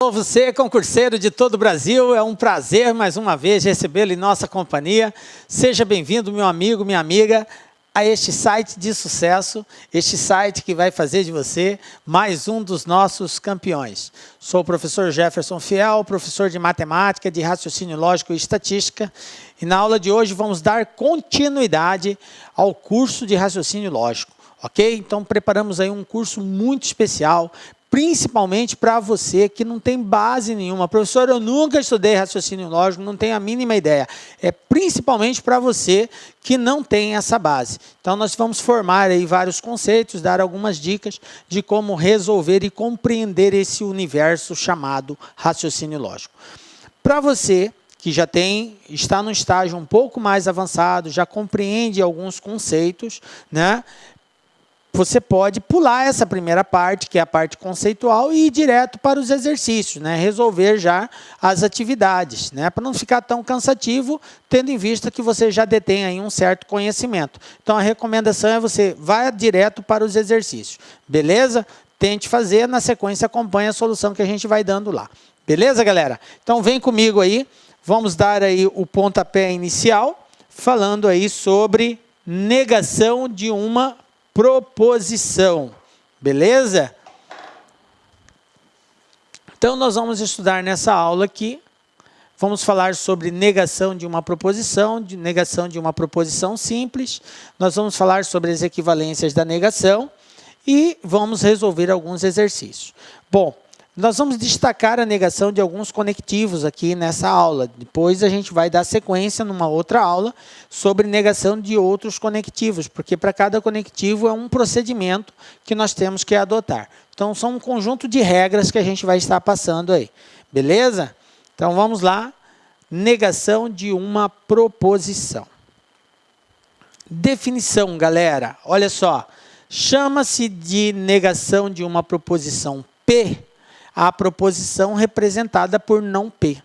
Você, concurseiro de todo o Brasil, é um prazer mais uma vez recebê-lo em nossa companhia. Seja bem-vindo, meu amigo, minha amiga, a este site de sucesso, este site que vai fazer de você mais um dos nossos campeões. Sou o professor Jefferson Fiel, professor de matemática, de raciocínio lógico e estatística, e na aula de hoje vamos dar continuidade ao curso de raciocínio lógico, ok? Então preparamos aí um curso muito especial, principalmente para você que não tem base nenhuma. Professor, eu nunca estudei raciocínio lógico, não tenho a mínima ideia. É principalmente para você que não tem essa base. Então, nós vamos formar aí vários conceitos, dar algumas dicas de como resolver e compreender esse universo chamado raciocínio lógico. Para você que já está no estágio um pouco mais avançado, já compreende alguns conceitos, né? Você pode pular essa primeira parte, que é a parte conceitual, e ir direto para os exercícios, né? Resolver já as atividades, né? Para não ficar tão cansativo, tendo em vista que você já detém aí um certo conhecimento. Então, a recomendação é você vá direto para os exercícios, beleza? Tente fazer, na sequência acompanhe a solução que a gente vai dando lá. Beleza, galera? Então, vem comigo aí, vamos dar aí o pontapé inicial, falando aí sobre negação de uma proposição, beleza? Então, nós vamos estudar nessa aula aqui, vamos falar sobre negação de uma proposição, negação de uma proposição simples, nós vamos falar sobre as equivalências da negação e vamos resolver alguns exercícios. Bom, nós vamos destacar a negação de alguns conectivos aqui nessa aula. Depois a gente vai dar sequência numa outra aula sobre negação de outros conectivos, porque para cada conectivo é um procedimento que nós temos que adotar. Então, são um conjunto de regras que a gente vai estar passando aí. Beleza? Então, vamos lá. Negação de uma proposição. Definição, galera. Olha só. Chama-se de negação de uma proposição P a proposição representada por não P.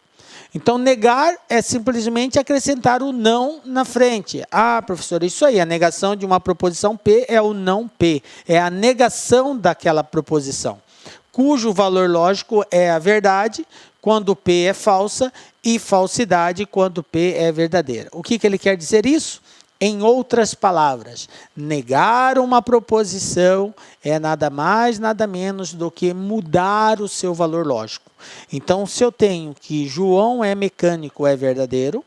Então, negar é simplesmente acrescentar o não na frente. Ah, professor, isso aí, a negação de uma proposição P é o não P, é a negação daquela proposição, cujo valor lógico é a verdade quando P é falsa e falsidade quando P é verdadeira. O que ele quer dizer isso? Em outras palavras, negar uma proposição é nada mais, nada menos do que mudar o seu valor lógico. Então, se eu tenho que João é mecânico é verdadeiro,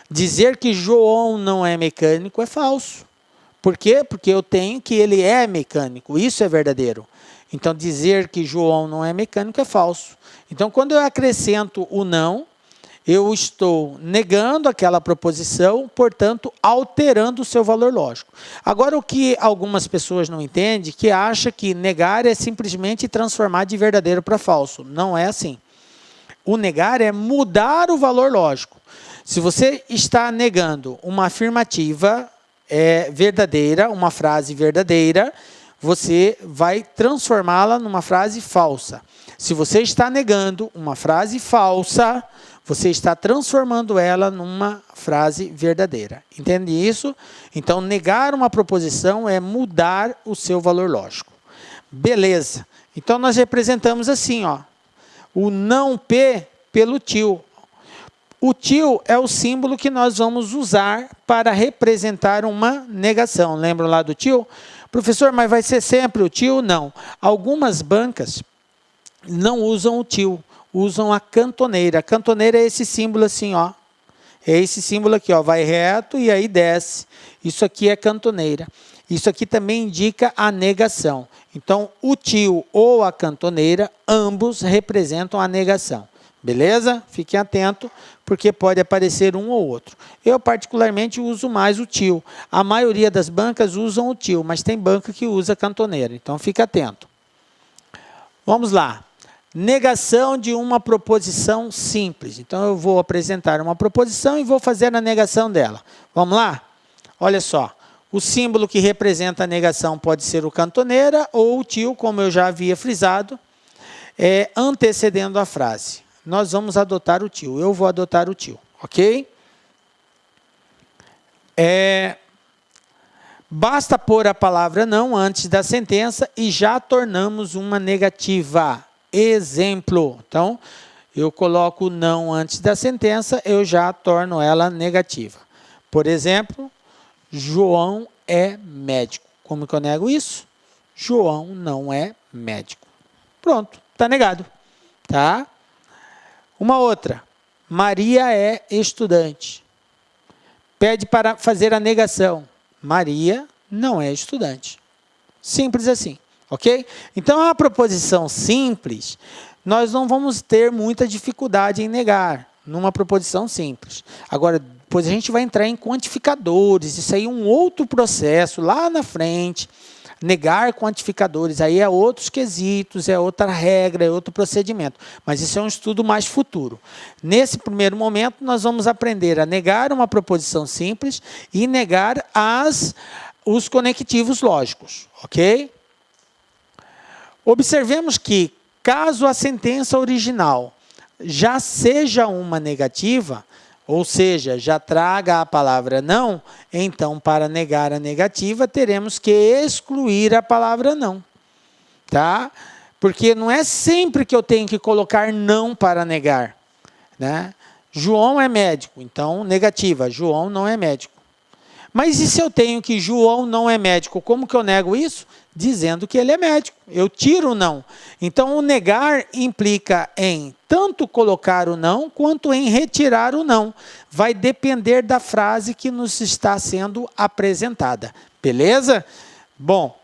dizer que João não é mecânico é falso. Por quê? Porque eu tenho que ele é mecânico, isso é verdadeiro. Então, dizer que João não é mecânico é falso. Então, quando eu acrescento o não, eu estou negando aquela proposição, portanto, alterando o seu valor lógico. Agora, o que algumas pessoas não entendem, que acha que negar é simplesmente transformar de verdadeiro para falso. Não é assim. O negar é mudar o valor lógico. Se você está negando uma afirmativa verdadeira, uma frase verdadeira, você vai transformá-la numa frase falsa. Se você está negando uma frase falsa, você está transformando ela numa frase verdadeira. Entende isso? Então, negar uma proposição é mudar o seu valor lógico. Beleza. Então, nós representamos assim, ó, o não P pelo til. O til é o símbolo que nós vamos usar para representar uma negação. Lembram lá do til? Professor, mas vai ser sempre o til? Não. Algumas bancas não usam o til, usam a cantoneira. A cantoneira é esse símbolo assim, ó. É esse símbolo aqui, ó, vai reto e aí desce. Isso aqui é cantoneira. Isso aqui também indica a negação. Então, o til ou a cantoneira, ambos representam a negação. Beleza? Fiquem atentos, porque pode aparecer um ou outro. Eu, particularmente, uso mais o til. A maioria das bancas usam o til, mas tem banca que usa a cantoneira. Então, fique atento. Vamos lá. Negação de uma proposição simples. Então, eu vou apresentar uma proposição e vou fazer a negação dela. Vamos lá? Olha só. O símbolo que representa a negação pode ser o cantoneira ou o til, como eu já havia frisado, antecedendo a frase. Nós vamos adotar o til. Eu vou adotar o til, ok? Basta pôr a palavra não antes da sentença e já tornamos uma negativa. exemplo. Então, eu coloco o não antes da sentença, eu já torno ela negativa. Por exemplo, João é médico. Como que eu nego isso? João não é médico. Pronto, está negado. Tá? Uma outra. Maria é estudante. Pede para fazer a negação. Maria não é estudante. Simples assim, ok? Então, a proposição simples, nós não vamos ter muita dificuldade em negar numa proposição simples. Agora, depois a gente vai entrar em quantificadores, isso aí é um outro processo lá na frente. Negar quantificadores, aí é outros quesitos, é outra regra, é outro procedimento. Mas isso é um estudo mais futuro. Nesse primeiro momento, nós vamos aprender a negar uma proposição simples e negar os conectivos lógicos, ok? Observemos que, caso a sentença original já seja uma negativa, ou seja, já traga a palavra não, então, para negar a negativa, teremos que excluir a palavra não. Tá? Porque não é sempre que eu tenho que colocar não para negar. Né? João é médico, então, negativa, João não é médico. Mas e se eu tenho que João não é médico? Como que eu nego isso? Dizendo que ele é médico. Eu tiro o não. Então, o negar implica em tanto colocar o não, quanto em retirar o não. Vai depender da frase que nos está sendo apresentada. Beleza? Bom,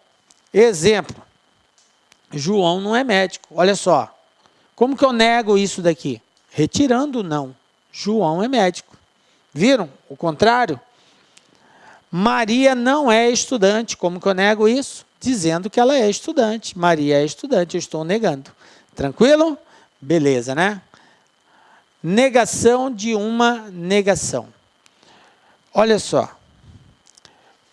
exemplo. João não é médico. Olha só. Como que eu nego isso daqui? Retirando o não. João é médico. Viram? O contrário? Maria não é estudante. Como que eu nego isso? Dizendo que ela é estudante. Maria é estudante, eu estou negando. Tranquilo? Beleza, né? Negação de uma negação. Olha só.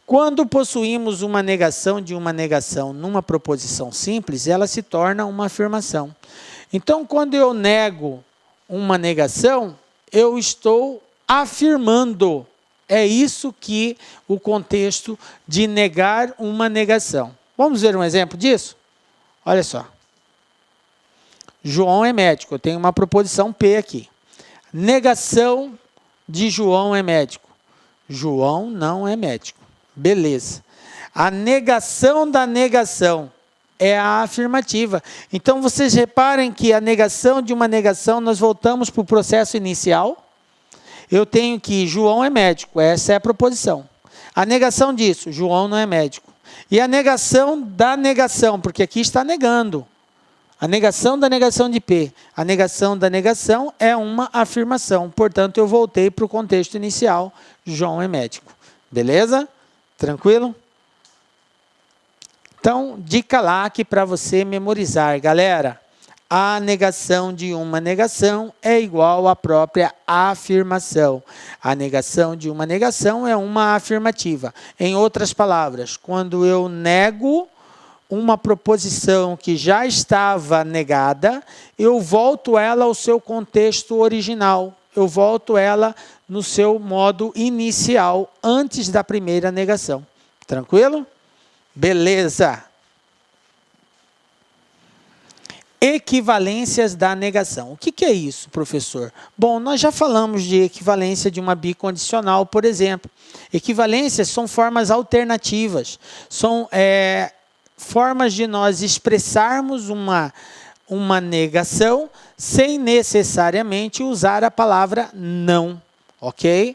Quando possuímos uma negação de uma negação numa proposição simples, ela se torna uma afirmação. Então, quando eu nego uma negação, eu estou afirmando. É isso que o contexto de negar uma negação. Vamos ver um exemplo disso? Olha só. João é médico. Eu tenho uma proposição P aqui. Negação de João é médico. João não é médico. Beleza. A negação da negação é a afirmativa. Então, vocês reparem que a negação de uma negação, nós voltamos para o processo inicial. Eu tenho que João é médico, essa é a proposição. A negação disso, João não é médico. E a negação da negação, porque aqui está negando. A negação da negação de P. A negação da negação é uma afirmação. Portanto, eu voltei para o contexto inicial, João é médico. Beleza? Tranquilo? Então, dica lá aqui para você memorizar, galera. A negação de uma negação é igual à própria afirmação. A negação de uma negação é uma afirmativa. Em outras palavras, quando eu nego uma proposição que já estava negada, eu volto ela ao seu contexto original. Eu volto ela no seu modo inicial, antes da primeira negação. Tranquilo? Beleza. Equivalências da negação. O que é isso, professor? Bom, nós já falamos de equivalência de uma bicondicional, por exemplo. Equivalências são formas alternativas, são formas de nós expressarmos uma negação sem necessariamente usar a palavra não, ok?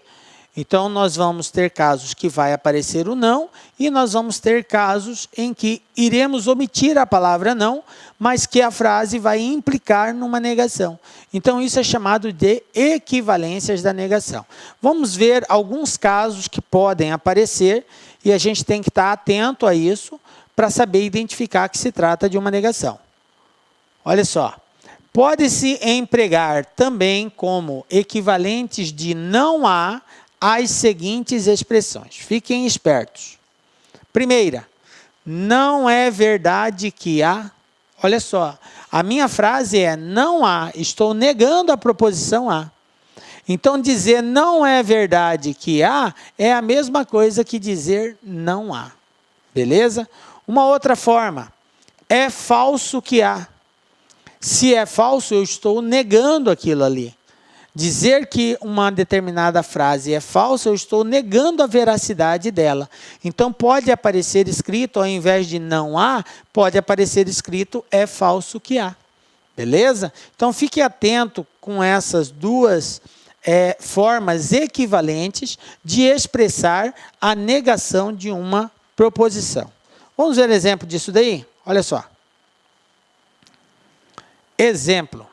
Então, nós vamos ter casos que vai aparecer o não e nós vamos ter casos em que iremos omitir a palavra não, mas que a frase vai implicar numa negação. Então, isso é chamado de equivalências da negação. Vamos ver alguns casos que podem aparecer e a gente tem que estar atento a isso para saber identificar que se trata de uma negação. Olha só. Pode-se empregar também como equivalentes de não há as seguintes expressões. Fiquem espertos. Primeira, não é verdade que há. Olha só, a minha frase é não há, estou negando a proposição há. Então, dizer não é verdade que há é a mesma coisa que dizer não há. Beleza? Uma outra forma, é falso que há. Se é falso, eu estou negando aquilo ali. Dizer que uma determinada frase é falsa, eu estou negando a veracidade dela. Então, pode aparecer escrito, ao invés de não há, pode aparecer escrito é falso que há. Beleza? Então, fique atento com essas duas formas equivalentes de expressar a negação de uma proposição. Vamos ver exemplo disso daí? Olha só. Exemplo.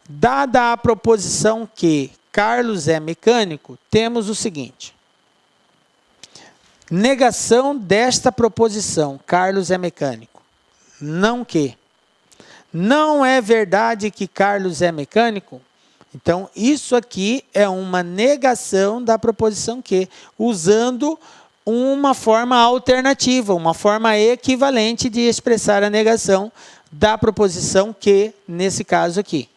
Dada a proposição que Carlos é mecânico, temos o seguinte. Negação desta proposição, Carlos é mecânico. Não que. Não é verdade que Carlos é mecânico? Então, isso aqui é uma negação da proposição que, usando uma forma alternativa, uma forma equivalente de expressar a negação da proposição que, nesse caso aqui.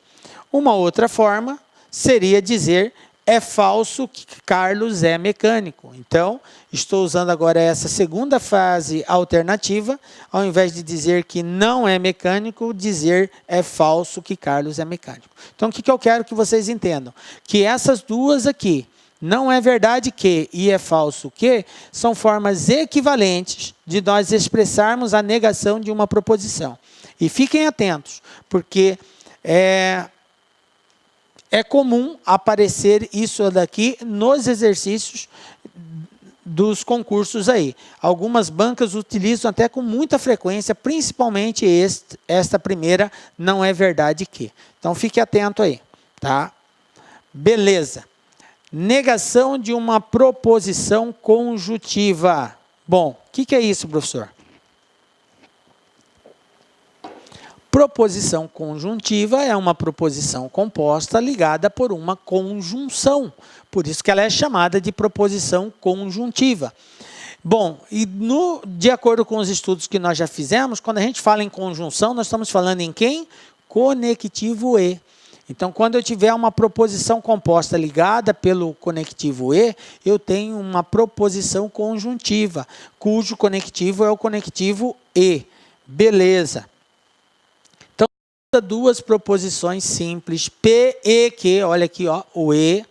Uma outra forma seria dizer é falso que Carlos é mecânico. Então, estou usando agora essa segunda frase alternativa, ao invés de dizer que não é mecânico, dizer é falso que Carlos é mecânico. Então, o que eu quero que vocês entendam? Que essas duas aqui, não é verdade que e é falso que, são formas equivalentes de nós expressarmos a negação de uma proposição. E fiquem atentos, porque é comum aparecer isso daqui nos exercícios dos concursos aí. Algumas bancas utilizam até com muita frequência, principalmente esta primeira, não é verdade que. Então, fique atento aí, tá? Beleza. Negação de uma proposição conjuntiva. Bom, o que é isso, professor? Proposição conjuntiva é uma proposição composta ligada por uma conjunção. Por isso que ela é chamada de proposição conjuntiva. Bom, e de acordo com os estudos que nós já fizemos, quando a gente fala em conjunção, nós estamos falando em quem? Conectivo e. Então, quando eu tiver uma proposição composta ligada pelo conectivo e, eu tenho uma proposição conjuntiva, cujo conectivo é o conectivo e. Beleza. Duas proposições simples, P e que, olha aqui, ó, o e,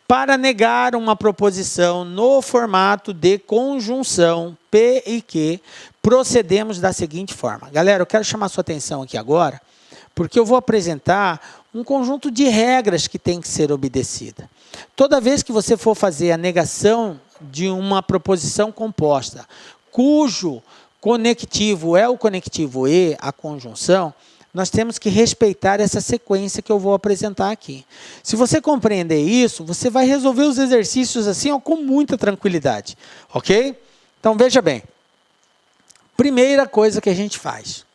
para negar uma proposição no formato de conjunção, P e que, procedemos da seguinte forma. Galera, eu quero chamar sua atenção aqui agora, porque eu vou apresentar um conjunto de regras que tem que ser obedecida. Toda vez que você for fazer a negação de uma proposição composta, cujo conectivo é o conectivo e, a conjunção, nós temos que respeitar essa sequência que eu vou apresentar aqui. Se você compreender isso, você vai resolver os exercícios assim, ó, com muita tranquilidade. Ok? Então, veja bem. Primeira coisa que a gente faz.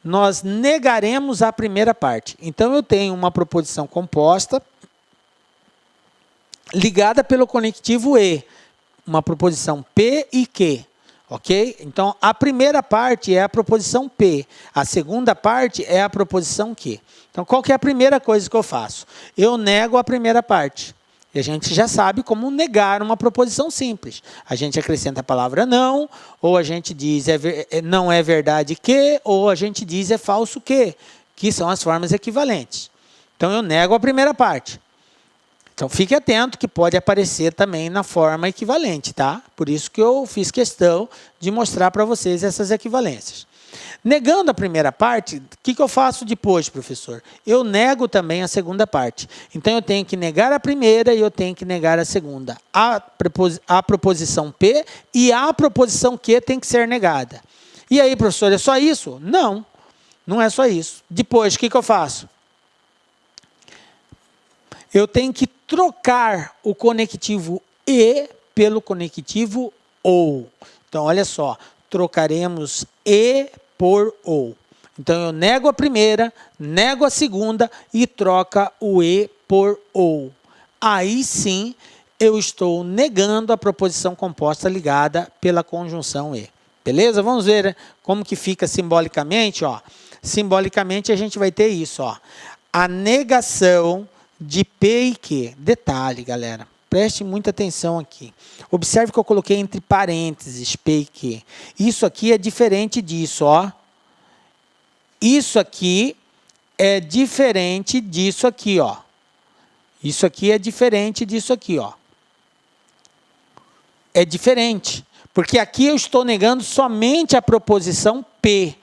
Nós negaremos a primeira parte. Então, eu tenho uma proposição composta ligada pelo conectivo e. Uma proposição P e que. Ok? Então, a primeira parte é a proposição P. A segunda parte é a proposição que. Então, qual que é a primeira coisa que eu faço? Eu nego a primeira parte. E a gente já sabe como negar uma proposição simples. A gente acrescenta a palavra não, ou a gente diz não é verdade que, ou a gente diz é falso que são as formas equivalentes. Então, eu nego a primeira parte. Então, fique atento que pode aparecer também na forma equivalente, tá? Por isso que eu fiz questão de mostrar para vocês essas equivalências. Negando a primeira parte, o que eu faço depois, professor? Eu nego também a segunda parte. Então, eu tenho que negar a primeira e eu tenho que negar a segunda. A proposição P e a proposição que tem que ser negada. E aí, professor, é só isso? Não, não é só isso. Depois, o que eu faço? Eu tenho que trocar o conectivo e pelo conectivo ou. Então, olha só, trocaremos e por ou. Então, eu nego a primeira, nego a segunda e troca o e por ou. Aí sim, eu estou negando a proposição composta ligada pela conjunção e. Beleza? Vamos ver como que fica simbolicamente. Ó. Simbolicamente, a gente vai ter isso. Ó. A negação de P e que. Detalhe, galera. Preste muita atenção aqui. Observe que eu coloquei entre parênteses P e que. Isso aqui é diferente disso, ó. Isso aqui é diferente disso aqui, ó. Isso aqui é diferente disso aqui, ó. É diferente, porque aqui eu estou negando somente a proposição P.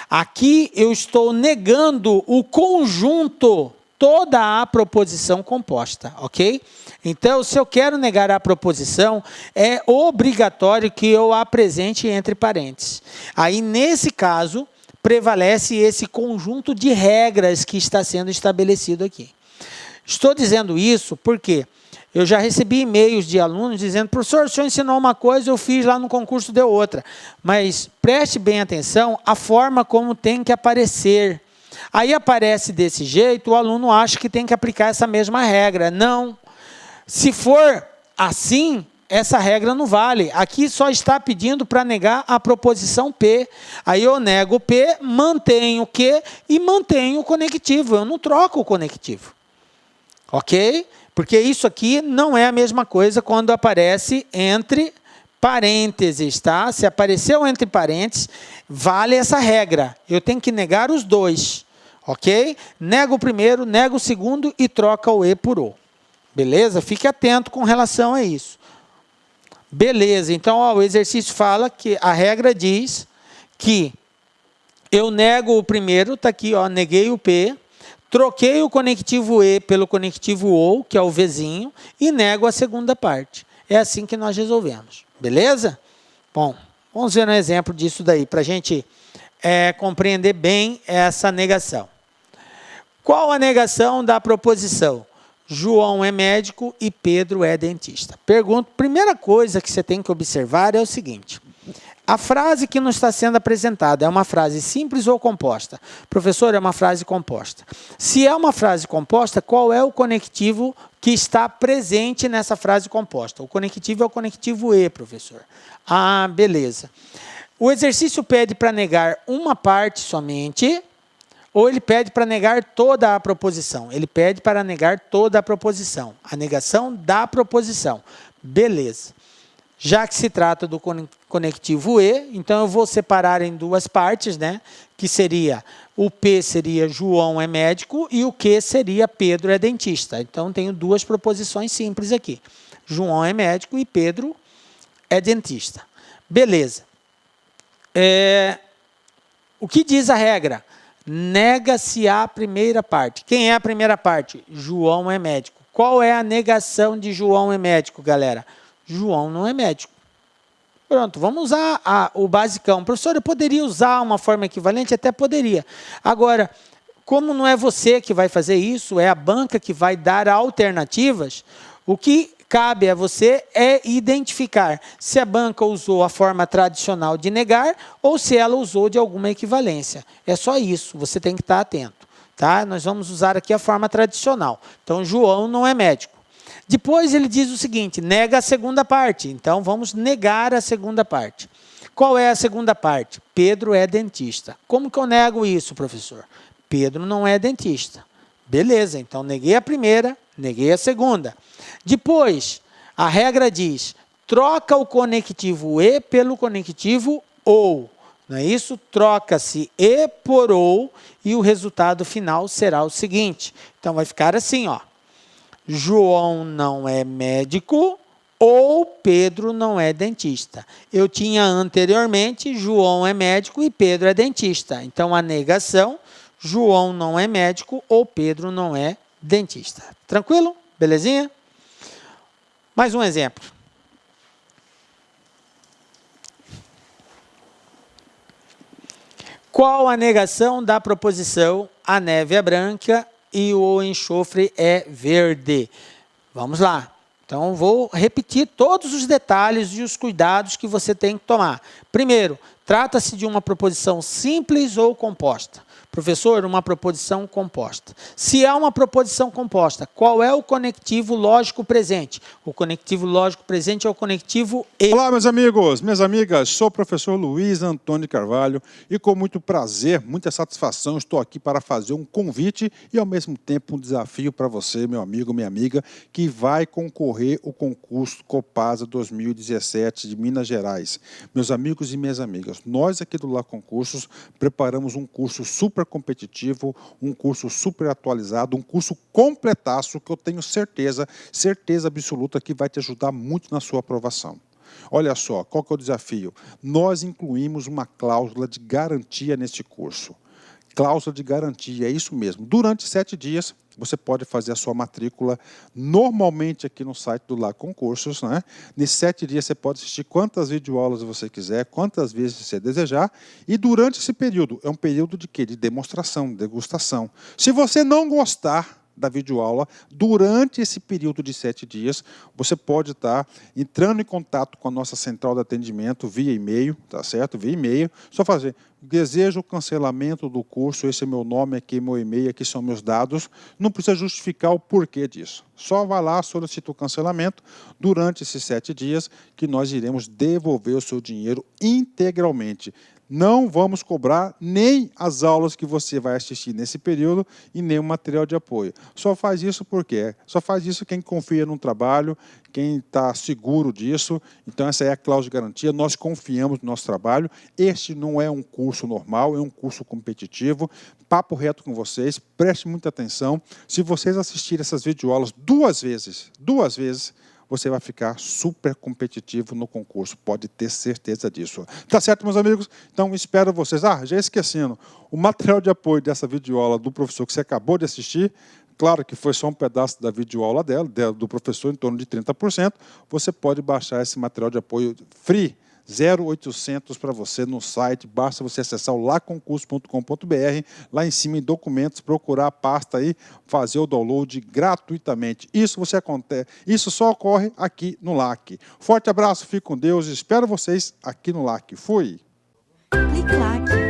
Aqui eu estou negando o conjunto, toda a proposição composta, ok? Então, se eu quero negar a proposição, é obrigatório que eu a apresente entre parênteses. Aí, nesse caso, prevalece esse conjunto de regras que está sendo estabelecido aqui. Estou dizendo isso porque eu já recebi e-mails de alunos dizendo: professor, o senhor ensinou uma coisa, eu fiz lá no concurso, deu outra. Mas preste bem atenção à forma como tem que aparecer. Aí aparece desse jeito, o aluno acha que tem que aplicar essa mesma regra. Não. Se for assim, essa regra não vale. Aqui só está pedindo para negar a proposição P. Aí eu nego o P, mantenho o Q e mantenho o conectivo. Eu não troco o conectivo. Ok? Porque isso aqui não é a mesma coisa quando aparece entre parênteses, tá? Se apareceu entre parênteses, vale essa regra. Eu tenho que negar os dois. Ok? Nego o primeiro, nego o segundo e troca o E por O. Beleza? Fique atento com relação a isso. Beleza, então ó, o exercício fala que a regra diz que eu nego o primeiro, está aqui, ó, neguei o P, troquei o conectivo E pelo conectivo OU, que é o Vzinho, e nego a segunda parte. É assim que nós resolvemos. Beleza? Bom, vamos ver um exemplo disso daí, para a gente compreender bem essa negação. Qual a negação da proposição? João é médico e Pedro é dentista. Pergunto, primeira coisa que você tem que observar é o seguinte: a frase que nos está sendo apresentada é uma frase simples ou composta? Professor, é uma frase composta. Se é uma frase composta, qual é o conectivo que está presente nessa frase composta? O conectivo é o conectivo E, professor. Ah, beleza. O exercício pede para negar uma parte somente, ou ele pede para negar toda a proposição? Ele pede para negar toda a proposição. A negação da proposição. Beleza. Já que se trata do conectivo E, então eu vou separar em duas partes, né? Que seria, o P seria João é médico e o Q seria Pedro é dentista. Então tenho duas proposições simples aqui. João é médico e Pedro é dentista. Beleza. O que diz a regra? Nega-se a primeira parte. Quem é a primeira parte? João é médico. Qual é a negação de João é médico, galera? João não é médico. Pronto, vamos usar o basicão. Professor, eu poderia usar uma forma equivalente? Até poderia. Agora, como não é você que vai fazer isso, é a banca que vai dar alternativas, o que cabe a você é identificar se a banca usou a forma tradicional de negar ou se ela usou de alguma equivalência. É só isso, você tem que estar atento. Tá? Nós vamos usar aqui a forma tradicional. Então, João não é médico. Depois ele diz o seguinte, nega a segunda parte. Então, vamos negar a segunda parte. Qual é a segunda parte? Pedro é dentista. Como que eu nego isso, professor? Pedro não é dentista. Beleza, então neguei a primeira, neguei a segunda. Depois, a regra diz, troca o conectivo E pelo conectivo OU. Não é isso? Troca-se E por OU e o resultado final será o seguinte. Então, vai ficar assim, ó. João não é médico ou Pedro não é dentista. Eu tinha anteriormente João é médico e Pedro é dentista. Então, a negação, João não é médico ou Pedro não é dentista. Tranquilo? Belezinha? Mais um exemplo. Qual a negação da proposição a neve é branca e o enxofre é verde? Vamos lá. Então, vou repetir todos os detalhes e os cuidados que você tem que tomar. Primeiro, trata-se de uma proposição simples ou composta? Professor, uma proposição composta. Se é uma proposição composta, qual é o conectivo lógico presente? O conectivo lógico presente é o conectivo E. Olá, meus amigos, minhas amigas. Sou o professor Luiz Antônio Carvalho e com muito prazer, muita satisfação, estou aqui para fazer um convite e, ao mesmo tempo, um desafio para você, meu amigo, minha amiga, que vai concorrer ao concurso Copasa 2017 de Minas Gerais. Meus amigos e minhas amigas, nós aqui do Lá Concursos preparamos um curso super competitivo, um curso super atualizado, um curso completaço que eu tenho certeza absoluta que vai te ajudar muito na sua aprovação. Olha só, qual que é o desafio? Nós incluímos uma cláusula de garantia neste curso. Cláusula de garantia, é isso mesmo. Durante 7 dias, você pode fazer a sua matrícula normalmente aqui no site do Lag Concursos, né? Nesses 7 dias você pode assistir quantas videoaulas você quiser, quantas vezes você desejar. E durante esse período, é um período de quê? De demonstração, degustação. Se você não gostar da videoaula, durante esse período de 7 dias, você pode estar entrando em contato com a nossa central de atendimento via e-mail, tá certo? Via e-mail, só fazer, desejo o cancelamento do curso, esse é meu nome, aqui meu e-mail, aqui são meus dados, não precisa justificar o porquê disso. Só vai lá, solicita o cancelamento durante esses 7 dias, que nós iremos devolver o seu dinheiro integralmente. Não vamos cobrar nem as aulas que você vai assistir nesse período e nem o material de apoio. Só faz isso por quê? Só faz isso quem confia no trabalho, quem está seguro disso. Então, essa é a cláusula de garantia. Nós confiamos no nosso trabalho. Este não é um curso normal, é um curso competitivo. Papo reto com vocês, preste muita atenção. Se vocês assistirem essas videoaulas 2 vezes, você vai ficar super competitivo no concurso, pode ter certeza disso. Tá certo, meus amigos? Então, espero vocês. Já esquecendo, o material de apoio dessa videoaula do professor que você acabou de assistir, claro que foi só um pedaço da videoaula do professor, em torno de 30%, você pode baixar esse material de apoio free, 0800 para você no site, basta você acessar o laconcurso.com.br, lá em cima em documentos, procurar a pasta aí, fazer o download gratuitamente. Isso só ocorre aqui no LAC. Forte abraço, fique com Deus, espero vocês aqui no LAC. Fui! Clique LAC.